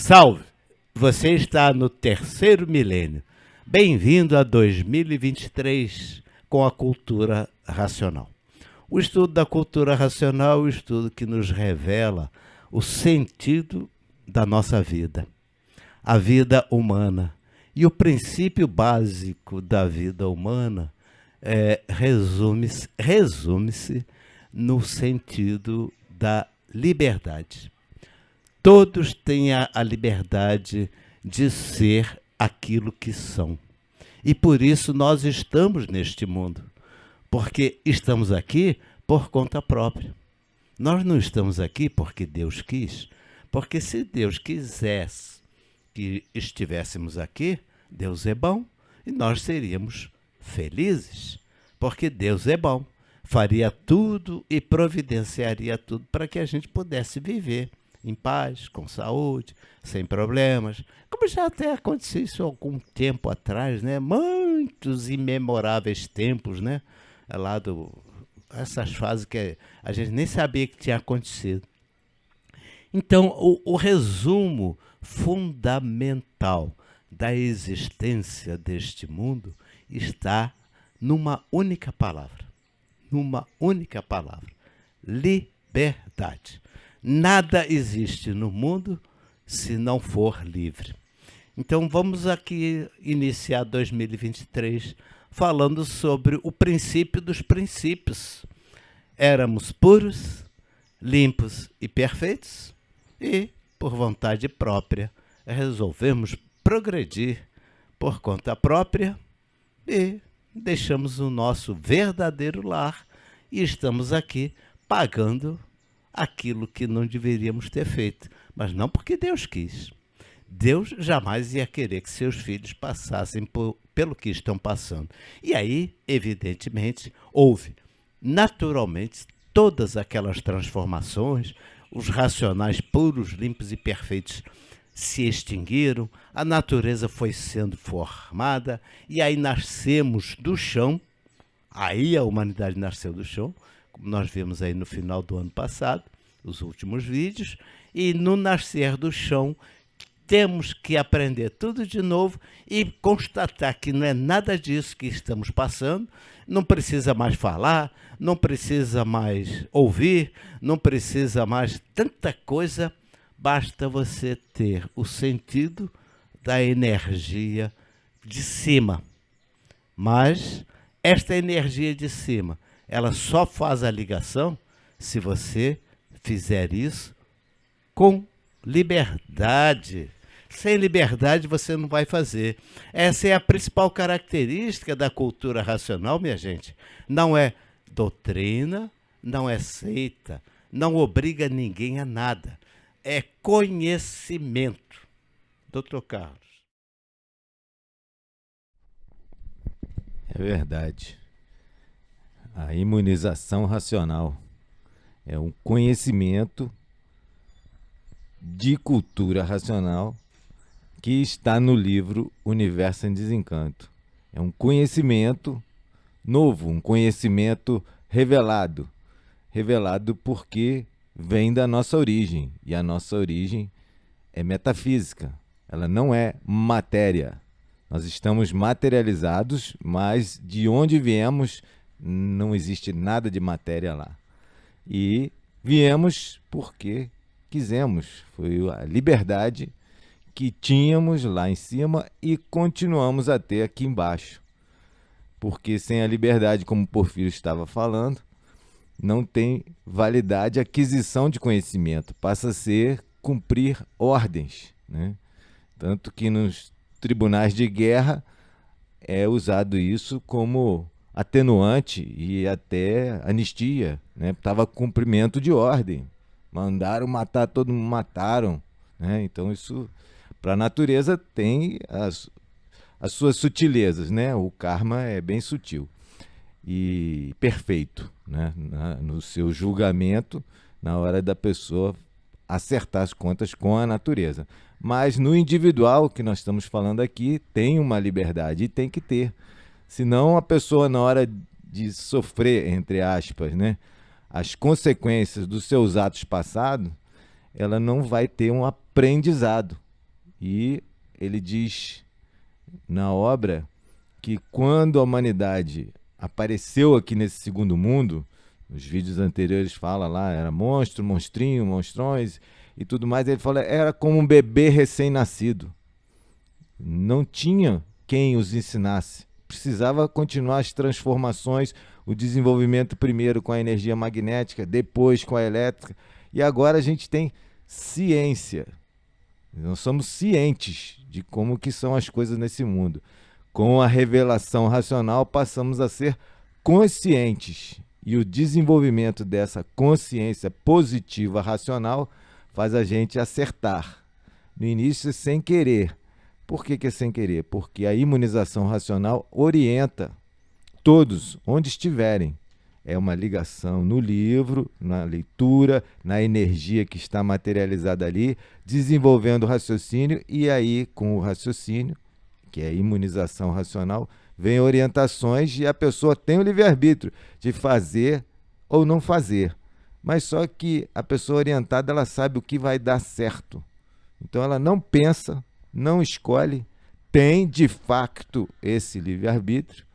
Salve! Você está no terceiro milênio. Bem-vindo a 2023 com a cultura racional. O estudo da cultura racional é o estudo que nos revela o sentido da nossa vida, a vida humana. E o princípio básico da vida humana resume-se no sentido da liberdade. Todos têm a liberdade de ser aquilo que são. E por isso nós estamos neste mundo. Porque estamos aqui por conta própria. Nós não estamos aqui porque Deus quis. Porque se Deus quisesse que estivéssemos aqui, Deus é bom e nós seríamos felizes. Porque Deus é bom. Faria tudo e providenciaria tudo para que a gente pudesse viver em paz, com saúde, sem problemas, como já até aconteceu isso há algum tempo atrás, né? Muitos imemoráveis tempos, né? Essas fases que a gente nem sabia que tinha acontecido. Então, o resumo fundamental da existência deste mundo está numa única palavra. Numa única palavra. Liberdade. Nada existe no mundo se não for livre. Então vamos aqui iniciar 2023 falando sobre o princípio dos princípios. Éramos puros, limpos e perfeitos e, por vontade própria, resolvemos progredir por conta própria e deixamos o nosso verdadeiro lar e estamos aqui pagando aquilo que não deveríamos ter feito, mas não porque Deus quis. Deus jamais ia querer que seus filhos passassem pelo que estão passando. E aí, evidentemente, houve naturalmente todas aquelas transformações, os racionais puros, limpos e perfeitos se extinguiram, a natureza foi sendo formada, e aí nascemos do chão, aí a humanidade nasceu do chão, como nós vimos aí no final do ano passado, os últimos vídeos, e no nascer do chão temos que aprender tudo de novo e constatar que não é nada disso que estamos passando, não precisa mais falar, não precisa mais ouvir, não precisa mais tanta coisa, basta você ter o sentido da energia de cima. Mas esta energia de cima, ela só faz a ligação se você fizer isso com liberdade. Sem liberdade você não vai fazer. Essa é a principal característica da cultura racional, minha gente. Não é doutrina, não é seita, não obriga ninguém a nada. É conhecimento. Doutor Carlos. É verdade. A imunização racional é um conhecimento de cultura racional que está no livro Universo em Desencanto. É um conhecimento novo, um conhecimento revelado. Revelado porque vem da nossa origem. E a nossa origem é metafísica. Ela não é matéria. Nós estamos materializados, mas de onde viemos não existe nada de matéria lá. E viemos porque quisemos. Foi a liberdade que tínhamos lá em cima e continuamos a ter aqui embaixo. Porque sem a liberdade, como o Porfírio estava falando, não tem validade a aquisição de conhecimento. Passa a ser cumprir ordens, né? Tanto que nos tribunais de guerra é usado isso como atenuante e até anistia, né? Estava cumprimento de ordem. Mandaram matar, todo mundo mataram, né? Então isso, para a natureza, tem as suas sutilezas, né? O karma é bem sutil e perfeito, né? No seu julgamento, na hora da pessoa acertar as contas com a natureza. Mas no individual, que nós estamos falando aqui, tem uma liberdade e tem que ter. Senão a pessoa, na hora de sofrer, entre aspas, né, as consequências dos seus atos passados, ela não vai ter um aprendizado. E ele diz na obra que quando a humanidade apareceu aqui nesse segundo mundo, os vídeos anteriores fala lá, era monstro, monstrinho, monstrões e tudo mais, ele fala, era como um bebê recém-nascido. Não tinha quem os ensinasse. Precisava continuar as transformações, o desenvolvimento primeiro com a energia magnética, depois com a elétrica, e agora a gente tem ciência. Nós somos cientes de como que são as coisas nesse mundo. Com a revelação racional, passamos a ser conscientes. E o desenvolvimento dessa consciência positiva racional faz a gente acertar. No início, sem querer. Por que é sem querer? Porque a imunização racional orienta todos, onde estiverem. É uma ligação no livro, na leitura, na energia que está materializada ali, desenvolvendo o raciocínio, e aí, com o raciocínio, que é a imunização racional, vem orientações e a pessoa tem o livre-arbítrio de fazer ou não fazer. Mas só que a pessoa orientada, ela sabe o que vai dar certo. Então ela não pensa, não escolhe, tem de facto esse livre-arbítrio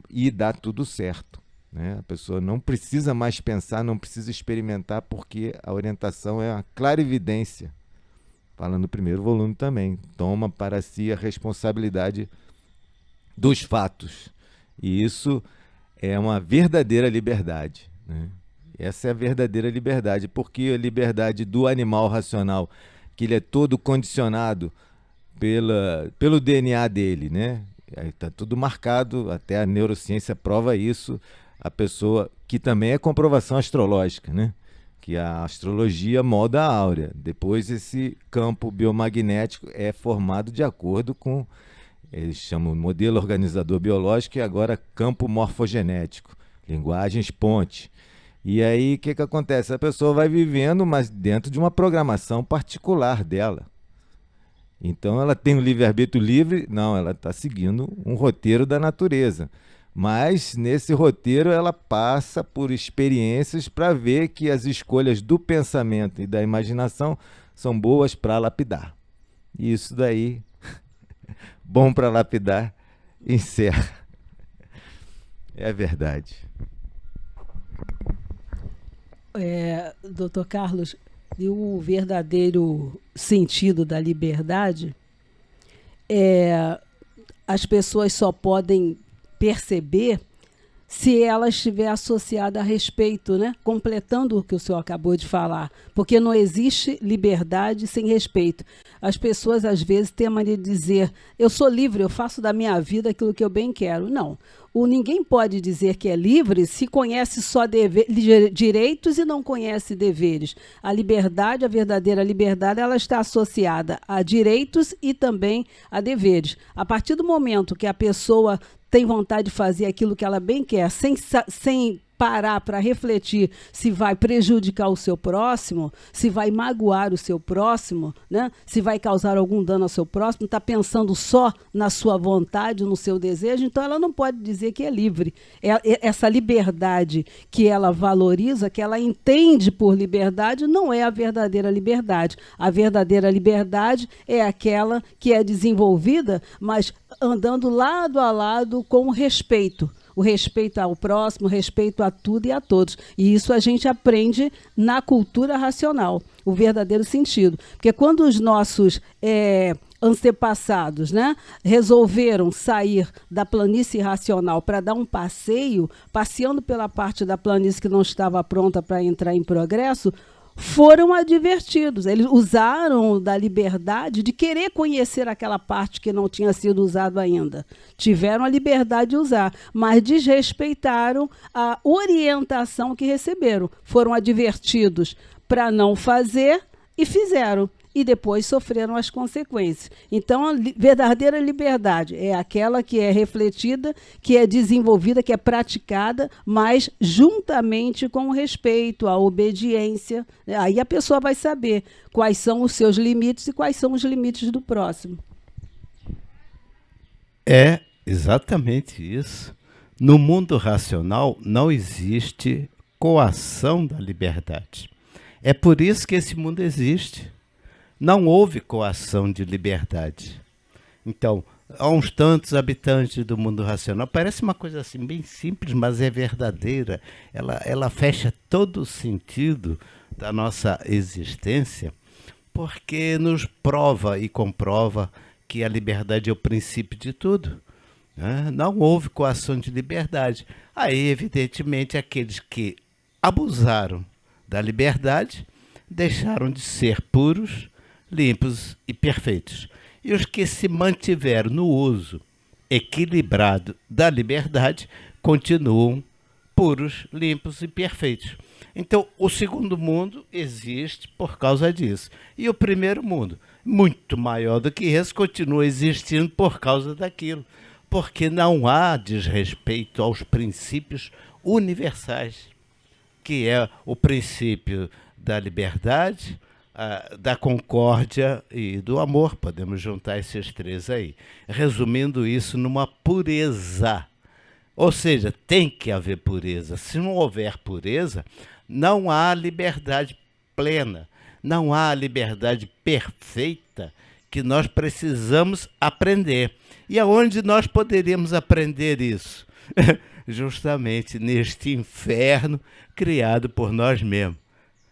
e dá tudo certo. Né? A pessoa não precisa mais pensar, não precisa experimentar, porque a orientação é a clarividência. Fala no primeiro volume também. Toma para si a responsabilidade dos fatos. E isso é uma verdadeira liberdade. Né? Essa é a verdadeira liberdade, porque a liberdade do animal racional, que ele é todo condicionado pelo DNA dele, né? Está tudo marcado, até a neurociência prova isso. A pessoa, que também é comprovação astrológica, né? Que a astrologia molda a áurea. Depois esse campo biomagnético é formado de acordo com, eles chamam modelo organizador biológico e agora campo morfogenético, linguagens ponte. E aí o que acontece? A pessoa vai vivendo, mas dentro de uma programação particular dela. Então ela tem um livre-arbítrio livre? Não, ela está seguindo um roteiro da natureza. Mas nesse roteiro ela passa por experiências para ver que as escolhas do pensamento e da imaginação são boas para lapidar. E isso daí, bom para lapidar, encerra. É verdade. Dr. Carlos, e o verdadeiro sentido da liberdade as pessoas só podem perceber se ela estiver associada a respeito, né? Completando o que o senhor acabou de falar, porque não existe liberdade sem respeito. As pessoas às vezes têm a mania de dizer, eu sou livre, eu faço da minha vida aquilo que eu bem quero. Não, ninguém pode dizer que é livre se conhece só direitos e não conhece deveres. A liberdade, a verdadeira liberdade, ela está associada a direitos e também a deveres. A partir do momento que a pessoa tem vontade de fazer aquilo que ela bem quer, sem parar para refletir se vai prejudicar o seu próximo, se vai magoar o seu próximo, né? Se vai causar algum dano ao seu próximo, está pensando só na sua vontade, no seu desejo, então ela não pode dizer que é livre. Essa liberdade que ela valoriza, que ela entende por liberdade, não é a verdadeira liberdade. A verdadeira liberdade é aquela que é desenvolvida, mas andando lado a lado com respeito. O respeito ao próximo, o respeito a tudo e a todos. E isso a gente aprende na cultura racional, o verdadeiro sentido. Porque quando os nossos antepassados, né, resolveram sair da planície racional para dar um passeio, passeando pela parte da planície que não estava pronta para entrar em progresso, foram advertidos. Eles usaram da liberdade de querer conhecer aquela parte que não tinha sido usada ainda. Tiveram a liberdade de usar, mas desrespeitaram a orientação que receberam. Foram advertidos para não fazer e fizeram. E depois sofreram as consequências. Então, a verdadeira liberdade é aquela que é refletida, que é desenvolvida, que é praticada, mas juntamente com o respeito, a obediência. Aí a pessoa vai saber quais são os seus limites e quais são os limites do próximo. É exatamente isso. No mundo racional não existe coação da liberdade. É por isso que esse mundo existe. não houve coação de liberdade. Então, há uns tantos habitantes do mundo racional. Parece uma coisa assim bem simples, mas é verdadeira. Ela fecha todo o sentido da nossa existência, porque nos prova e comprova que a liberdade é o princípio de tudo. Não houve coação de liberdade. Aí, evidentemente, aqueles que abusaram da liberdade deixaram de ser puros, limpos e perfeitos. E os que se mantiveram no uso equilibrado da liberdade continuam puros, limpos e perfeitos. Então, o segundo mundo existe por causa disso. E o primeiro mundo, muito maior do que esse, continua existindo por causa daquilo. Porque não há desrespeito aos princípios universais, que é o princípio da liberdade, da concórdia e do amor. Podemos juntar esses três aí. Resumindo isso numa pureza. Ou seja, tem que haver pureza. Se não houver pureza, não há liberdade plena, não há liberdade perfeita que nós precisamos aprender. E aonde nós poderíamos aprender isso? Justamente neste inferno criado por nós mesmos.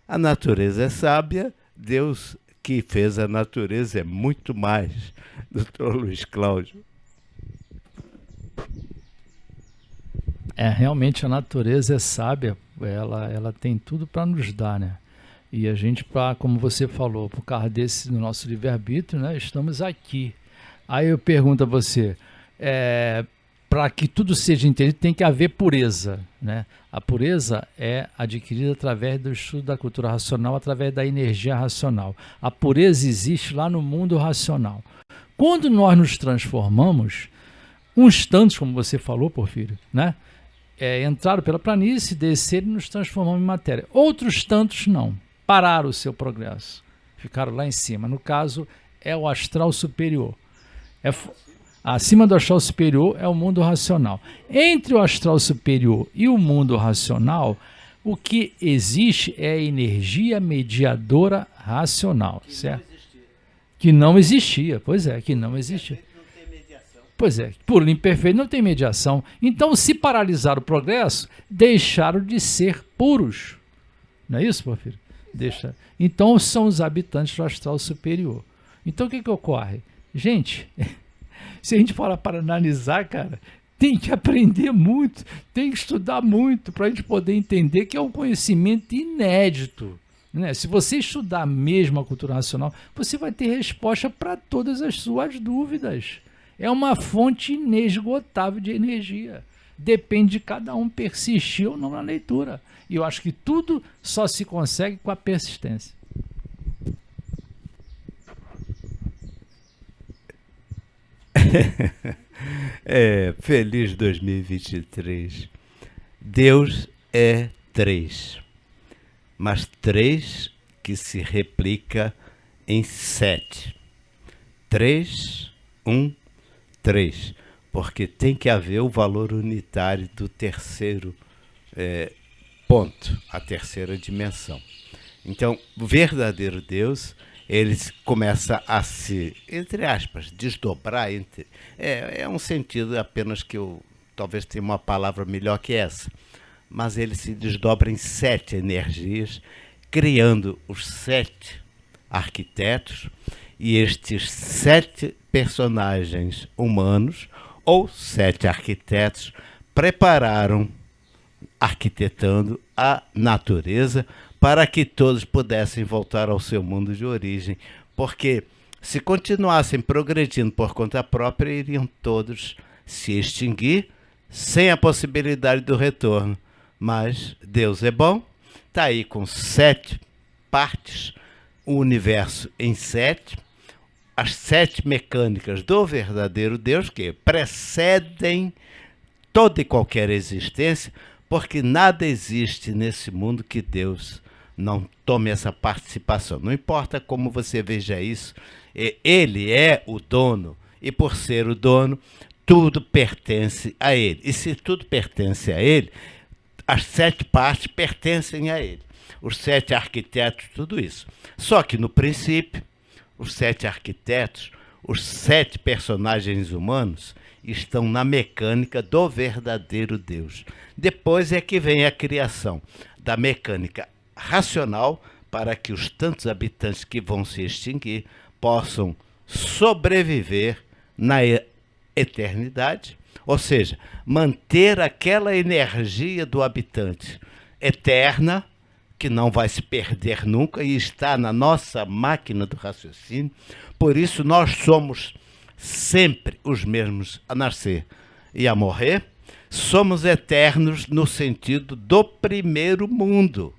A natureza é sábia, Deus que fez a natureza é muito mais. Doutor Luiz Cláudio. Realmente a natureza é sábia, ela tem tudo para nos dar, né? E a gente, como você falou, por causa desse do nosso livre-arbítrio, né, estamos aqui. Aí eu pergunto a você, para que tudo seja entendido tem que haver pureza, né? A pureza é adquirida através do estudo da cultura racional, através da energia racional. A pureza existe lá no mundo racional. Quando nós nos transformamos, uns tantos, como você falou, Porfírio, né? Entraram pela planície, desceram e nos transformamos em matéria. Outros tantos não, pararam o seu progresso, ficaram lá em cima. No caso, é o astral superior. Acima do astral superior é o mundo racional. Entre o astral superior e o mundo racional, o que existe é a energia mediadora racional, certo? Que não existia, pois é, que não existia. Pois é, puro e imperfeito não tem mediação. Então, se paralisar o progresso, deixaram de ser puros. Não é isso, Porfírio? Então, são os habitantes do astral superior. Então, o que ocorre? Gente, se a gente falar para analisar, cara, tem que aprender muito, tem que estudar muito para a gente poder entender que é um conhecimento inédito. Né? Se você estudar mesmo a cultura racional, você vai ter resposta para todas as suas dúvidas. É uma fonte inesgotável de energia. Depende de cada um persistir ou não na leitura. E eu acho que tudo só se consegue com a persistência. Feliz 2023. Deus é 3, mas 3 que se replica em 7. 3, 1, 3, porque tem que haver o valor unitário do terceiro ponto, a terceira dimensão. Então, o verdadeiro Deus, ele começa a se, entre aspas, desdobrar. É um sentido apenas que eu talvez tenha uma palavra melhor que essa, mas ele se desdobra em 7 energias, criando os 7 arquitetos, e estes 7 personagens humanos, ou 7 arquitetos, prepararam, arquitetando a natureza para que todos pudessem voltar ao seu mundo de origem. Porque se continuassem progredindo por conta própria, iriam todos se extinguir sem a possibilidade do retorno. Mas Deus é bom, está aí com 7 partes, o universo em 7, as 7 mecânicas do verdadeiro Deus, que precedem toda e qualquer existência, porque nada existe nesse mundo que Deus não tome essa participação. Não importa como você veja isso, ele é o dono, e por ser o dono, tudo pertence a ele. E se tudo pertence a ele, as 7 partes pertencem a ele. Os 7 arquitetos, tudo isso. Só que no princípio, os 7 arquitetos, os 7 personagens humanos estão na mecânica do verdadeiro Deus. Depois é que vem a criação da mecânica racional para que os tantos habitantes que vão se extinguir possam sobreviver na eternidade, ou seja, manter aquela energia do habitante eterna, que não vai se perder nunca e está na nossa máquina do raciocínio. Por isso nós somos sempre os mesmos a nascer e a morrer. Somos eternos no sentido do primeiro mundo,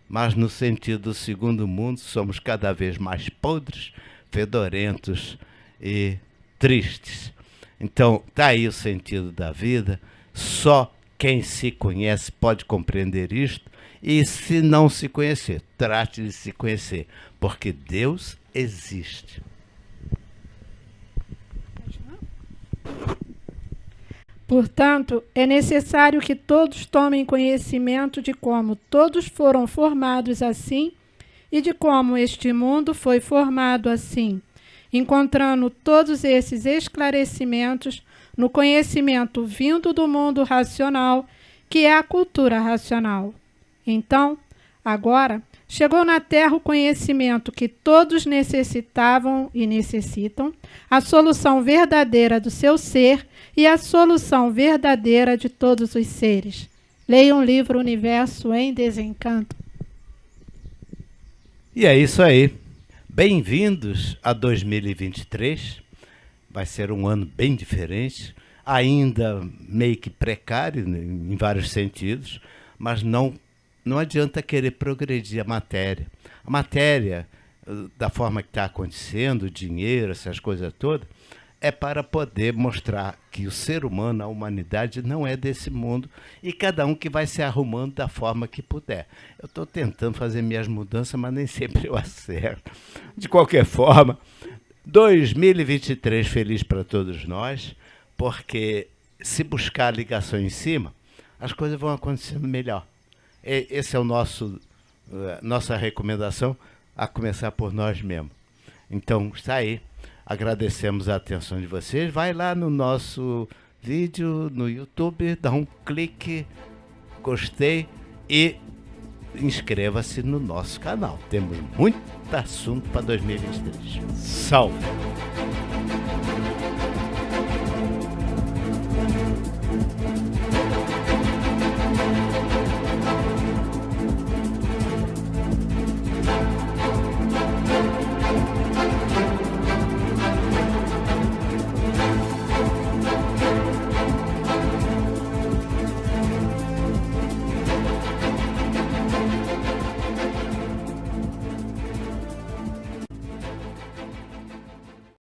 mas no sentido do segundo mundo somos cada vez mais podres, fedorentos e tristes. Então, está aí o sentido da vida. Só quem se conhece pode compreender isto. E se não se conhecer, trate de se conhecer, porque Deus existe. Portanto, é necessário que todos tomem conhecimento de como todos foram formados assim e de como este mundo foi formado assim, encontrando todos esses esclarecimentos no conhecimento vindo do mundo racional, que é a cultura racional. Então, agora, chegou na Terra o conhecimento que todos necessitavam e necessitam, a solução verdadeira do seu ser e a solução verdadeira de todos os seres. Leia um livro Universo em Desencanto. E é isso aí. Bem-vindos a 2023. Vai ser um ano bem diferente, ainda meio que precário em vários sentidos, mas não adianta querer progredir a matéria. A matéria, da forma que está acontecendo, o dinheiro, essas coisas todas, é para poder mostrar que o ser humano, a humanidade, não é desse mundo e cada um que vai se arrumando da forma que puder. Eu estou tentando fazer minhas mudanças, mas nem sempre eu acerto. De qualquer forma, 2023 feliz para todos nós, porque se buscar a ligação em cima, as coisas vão acontecendo melhor. Esse é o nossa recomendação, a começar por nós mesmos. Então, está aí. Agradecemos a atenção de vocês. Vai lá no nosso vídeo no YouTube, dá um clique, gostei e inscreva-se no nosso canal. Temos muito assunto para 2023. Salve!